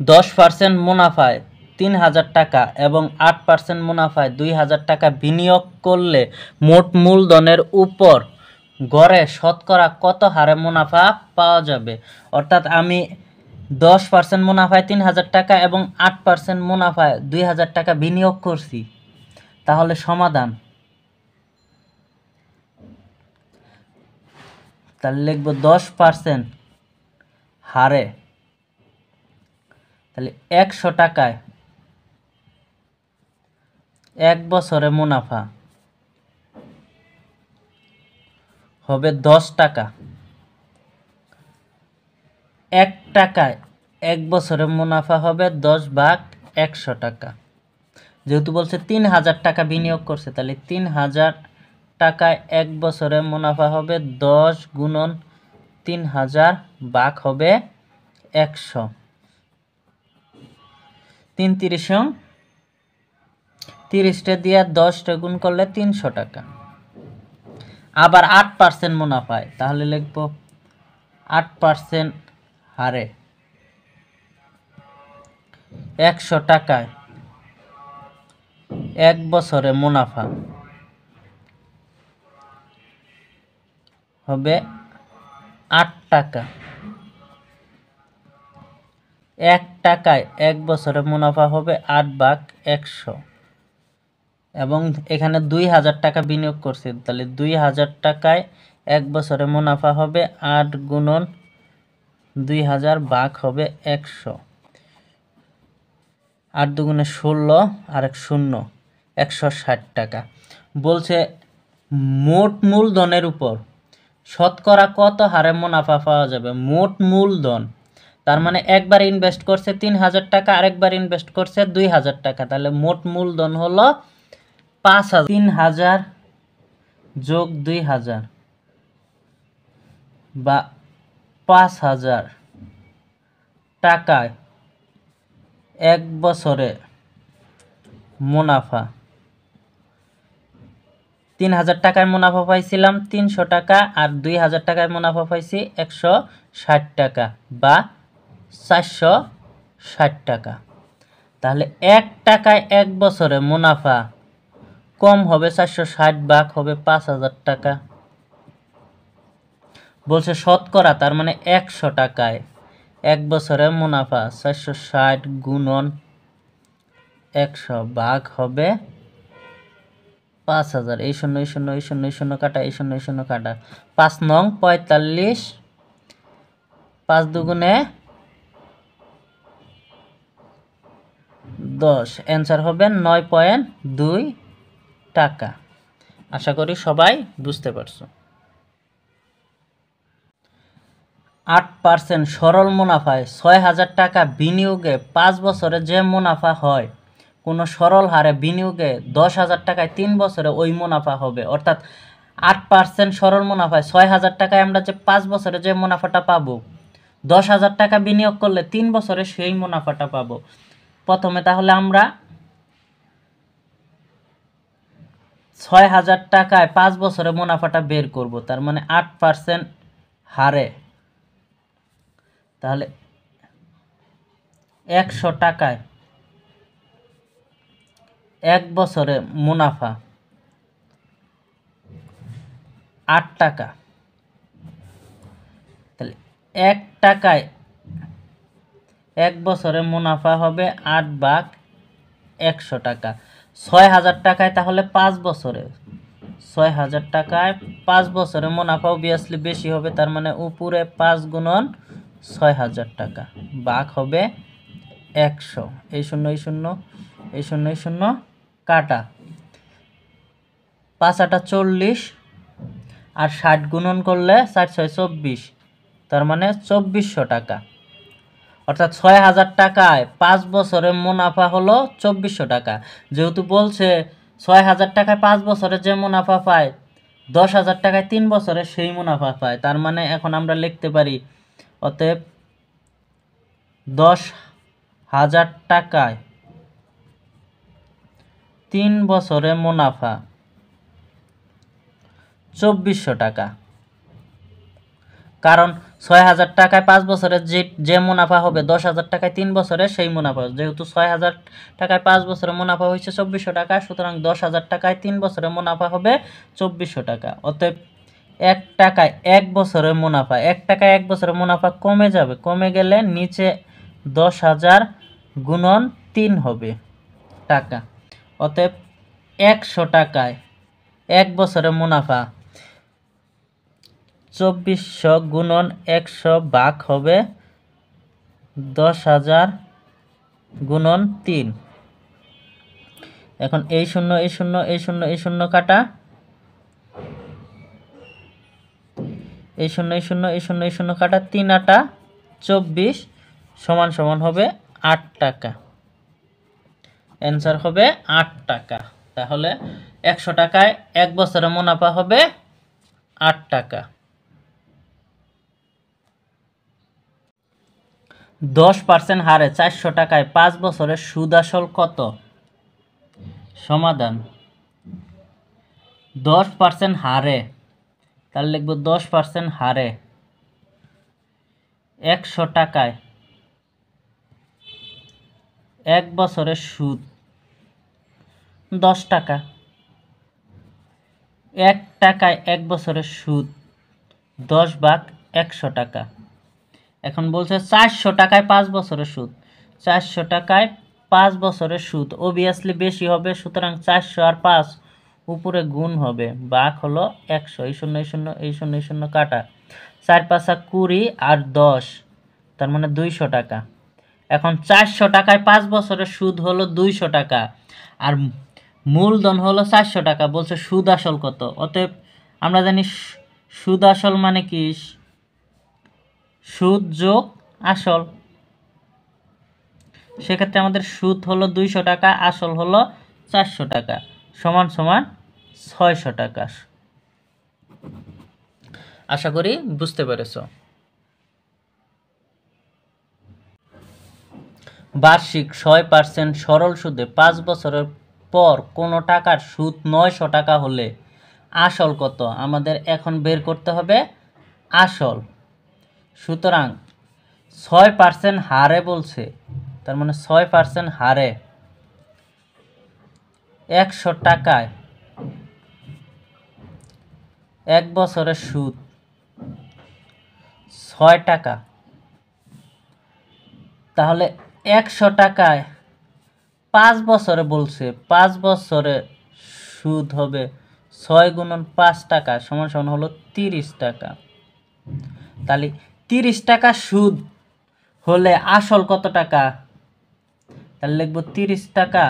10% মুনাফায় 3000 টাকা এবং 8% মুনাফায় 2000 টাকা বিনিয়োগ করলে মোট মূলধনের উপর গড়ে শতকরা কত হারে মুনাফা পাওয়া যাবে? অর্থাৎ আমি 10% মুনাফায় 3000 টাকা এবং 8% মুনাফায় 2000 টাকা বিনিয়োগ করছি। তাহলে সমাধান, তাহলে লিখব 10% হারে, তাহলে 100 টাকায় 1 বছরে মুনাফা হবে 10 টাকা। 1 টাকায় 1 বছরে মুনাফা হবে 10 ভাগ 100 টাকা। যেহেতু বলছে 3000 টাকা বিনিয়োগ করছে, তাহলে 3000 টাকায় 1 বছরে মুনাফা হবে 10 গুণন 3000 ভাগ হবে 100। 3 30টা দিয়ে 10টা গুণ করলে 300 টাকা। আবার 8% মুনাফায়, তাহলে লিখব 8% হারে 100 টাকায় 1 বছরে মুনাফা হবে 8 টাকা। 1 টাকায় 1 বছরে মুনাফা হবে 8 ভাগ 100 এবং এখানে 2000 টাকা বিনিয়োগ করছে, তাহলে 2000 টাকায় 1 বছরে মুনাফা হবে 8 গুণন 2000 ভাগ হবে 100। 8 দুগুণে 16 আর 1 শূন্য, 160 টাকা। বলছে মোট মূলধনের উপর শতকরা কত হারে মুনাফা পাওয়া যাবে? মোট মূলধন, তার মানে একবার ইনভেস্ট করছে 3000 টাকা, আরেকবার ইনভেস্ট করছে 2000 টাকা, তাহলে মোট মূলধন হলো 5000। 3000 যোগ 2000 বা 5000 টাকায় 1 বছরে মুনাফা। 3000 টাকায় মুনাফা পাইছিলাম 300 টাকা আর 2000 টাকায় মুনাফা পাইছি 160 টাকা বা 460 টাকা। তাহলে 1 টাকায় 1 বছরে মুনাফা কম হবে 460 ভাগ হবে 5000 টাকা। বলছে শতকরা, তার মানে 100 টাকায় 1 বছরে মুনাফা 460 গুণন 100 ভাগ হবে 5000। এই শূন্য এই শূন্য এই শূন্য এই শূন্য কাটা, এই শূন্য এই শূন্য কাটা, 5 নং 45, 5 দুগুণে 10, অ্যান্সার হবে 9.2 টাকা। আশা করি সবাই বুঝতে পারছো। 8% সরল মুনাফায় 6000 টাকা বিনিয়োগে 5 বছরে যে মুনাফা হয়, কোনো সরল হারে বিনিয়োগে 10,000 টাকায় 3 বছরে ওই মুনাফা হবে। অর্থাৎ 8% সরল মুনাফায় 6000 টাকায় আমরা যে 5 বছরে যে মুনাফাটা পাবো, 10,000 টাকা বিনিয়োগ করলে 3 বছরে সেই মুনাফাটা পাবো। প্রথমে তাহলে আমরা 6000 টাকায় 5 বছরে মুনাফাটা বের করব, তার মানে 8% হারে, তাহলে 100 টাকায় 1 বছরে মুনাফা 8 টাকা। তাহলে 1 টাকায় 1 বছরে মুনাফা হবে 8 ভাগ 100 টাকা। 6000 টাকায় তাহলে 5 বছরে, 6000 টাকায় 5 বছরে মুনাফা অবভিয়াসলি বেশি হবে, তার মানে উপরে 5 গুণন 6000 টাকা ভাগ হবে 100। এই শূন্য এই শূন্য এই শূন্য এই শূন্য কাটা, 5 8 40 আর 60 গুণন করলে 4 6 24, তার মানে 2400 টাকা। অর্থাৎ 6000 টাকায় 5 বছরে মুনাফা হলো 2400 টাকা। যেহেতু বলছে 6000 টাকায় 5 বছরে যে মুনাফা পায়, 10,000 টাকায় 3 বছরে সেই মুনাফা পায়, তার মানে এখন আমরা লিখতে পারি অতএব 10,000 টাকায় 3 বছরে মুনাফা 2400 টাকা। কারণ 6,000 টাকায় 5 বছরে যে মুনাফা হবে 10,000 টাকায় 3 বছরে সেই মুনাফা, যেহেতু 6,000 টাকায় 5 বছরে মুনাফা হয়েছে 2400 টাকা, সুতরাং 10,000 টাকায় 3 বছরে মুনাফা হবে 2400 টাকা। অতএব 1 টাকায় 1 বছরের মুনাফা, 1 টাকায় 1 বছরের মুনাফা কমে যাবে, কমে গেলে নিচে 10,000 গুণন 3 হবে টাকা। অতএব 100 টাকায় 1 বছরের মুনাফা 2400 গুণন 100 ভাগ হবে 10,000 গুণন 3। এখন এই শূন্য এই শূন্য এই শূন্য এই শূন্য কাটা, এই শূন্য এই শূন্য এই শূন্য এই শূন্য কাটা, 3 আটা 24 সমান সমান হবে 8 টাকা। অ্যান্সার হবে 8 টাকা। তাহলে 100 টাকায় 1 বছরের মুনাফা হবে 8 টাকা। 10% হারে 400 টাকায় 5 বছরের সুদ আসল কত? সমাধান। 10% হারে, তাহলে লিখব 10% হারে 100 টাকায় 1 বছরের সুদ 10 টাকা। 1 টাকায় 1 বছরের সুদ 10 ভাগ 100 টাকা। এখন বলছে 400 টাকায় 5 বছরের সুদ। 400 টাকায় 5 বছরের সুদ অবভিয়াসলি বেশি হবে, সুতরাং 400 আর 5 উপরে গুণ হবে, ভাগ হলো 100। এই শূন্য এই শূন্য এই শূন্য এই শূন্য কাটা, 4 5 20 আর 10, তার মানে 200 টাকা। এখন 400 টাকায় 5 বছরের সুদ হলো 200 টাকা, আর মূলধন হলো 400 টাকা। বলছে সুদ আসল কত? অতএব আমরা জানি সুদ আসল মানে কি? সুদ যোগ আসল। সেক্ষেত্রে আমাদের সুদ হলো 200 টাকা, আসল হলো 400 টাকা, সমান সমান 600 টাকা। আশা করি বুঝতে পেরেছ। বার্ষিক 6% সরল সুদে 5 বছরের পর কোনো টাকার সুদ 900 টাকা হলে আসল কত? আমাদের এখন বের করতে হবে আসল। সুতরাং 6% হারে বলছে, তার মানে 6% হারে 100 টাকায় 1 বছরের সুদ 6 টাকা। তাহলে 100 টাকায় 5 বছরে বলছে, 5 বছরে সুদ হবে 6 গুণন 5 টাকা সমান সমান হলো 30 টাকা। তাহলে 30 টাকা সুদ হলে আসল কত টাকা? তাহলে লিখব 30 টাকা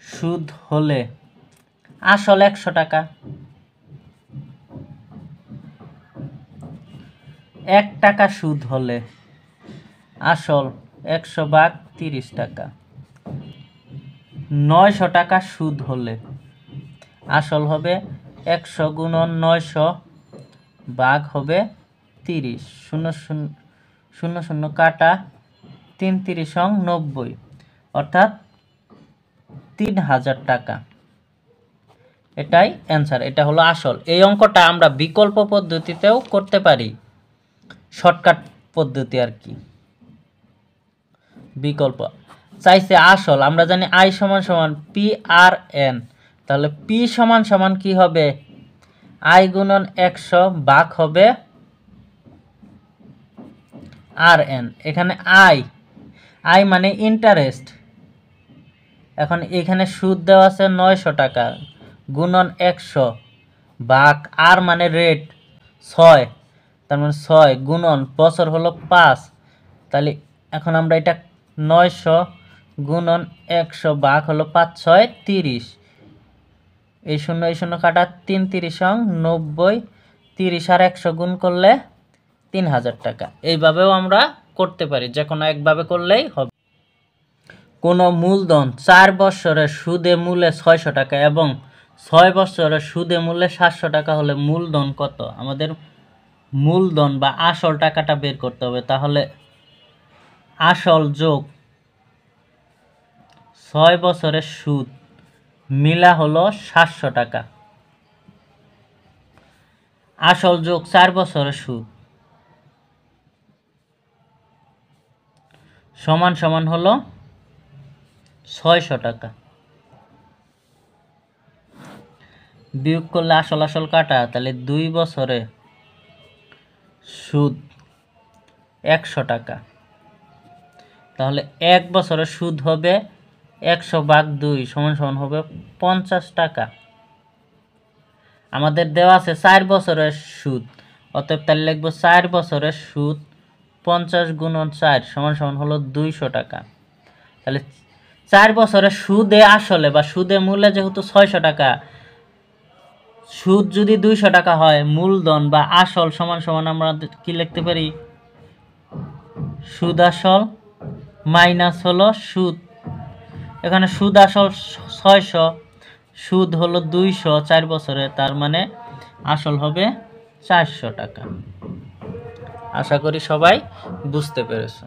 সুদ হলে আসল 100 টাকা। 1 টাকা সুদ হলে আসল 100 ভাগ 30 টাকা। 900 টাকা সুদ হলে আসল হবে 100 গুণন 900 ভাগ হবে 30, 0 0 কাটা, 3 3 90, অর্থাৎ 3000 টাকা। এটাই অ্যান্সার, এটা হলো আসল। এই অঙ্কটা আমরা বিকল্প পদ্ধতিতেও করতে পারি, শর্টকাট পদ্ধতি আর কি। বিকল্প চাইছে আসল, আমরা জানি আই সমান সমান পি আর এন, তাহলে পি সমান সমান কি হবে? আই গুণন 100 ভাগ হবে আর এন। এখানে আই মানে ইন্টারেস্ট। এখন এখানে সুদ দেওয়া আছে 900 টাকা গুণন 100 ভাগ আর মানে রেট 6, তার মানে 6 গুণন বছর হলো 5। তাহলে এখন আমরা এটা 900 গুণন 100 ভাগ হলো 5 6 30, এই শূন্য এই শূন্য কাটা, 3 3 90, 30 আর 100 গুণ করলে 3000 টাকা। এইভাবেও আমরা করতে পারি, যে কোনো একভাবে করলেই হবে। কোনো মূলধন 4 বছরের সুদে মূলে 600 টাকা এবং 6 বছরের সুদে মূলে 700 টাকা হলে মূলধন কত? আমাদের মূলধন বা আসল টাকাটা বের করতে হবে। তাহলে আসল যোগ 6 বছরের সুদ মিলা হলো 700 টাকা। আসল যোগ 4 বছরের সুদ সমান সমান হলো 600 টাকা। বিয়োগ করলে আসল আসল কাটা, তাহলে 2 বছরে সুদ 100 টাকা। তাহলে 1 বছরের সুদ হবে 100/2 সমান সমান হবে 50 টাকা। আমাদের দেওয়া আছে 4 বছরের সুদ, অতএব তাহলে লিখবো 4 বছরের সুদ 50 × 4 সমান সমান হলো 200 টাকা। তাহলে 4 বছরের সুদে আসলে বা সুদে মূল্যে যেহেতু 600 টাকা, সুদ যদি 200 টাকা হয়, মূলধন বা আসল সমান সমান আমরা কি লিখতে পারি? সুদ আসল মাইনাস হলো সুদ। এখানে সুদ আসল 600, সুদ হলো 200 4 বছরে, তার মানে আসল হবে 400 টাকা। আশা করি সবাই বুঝতে পেরেছো।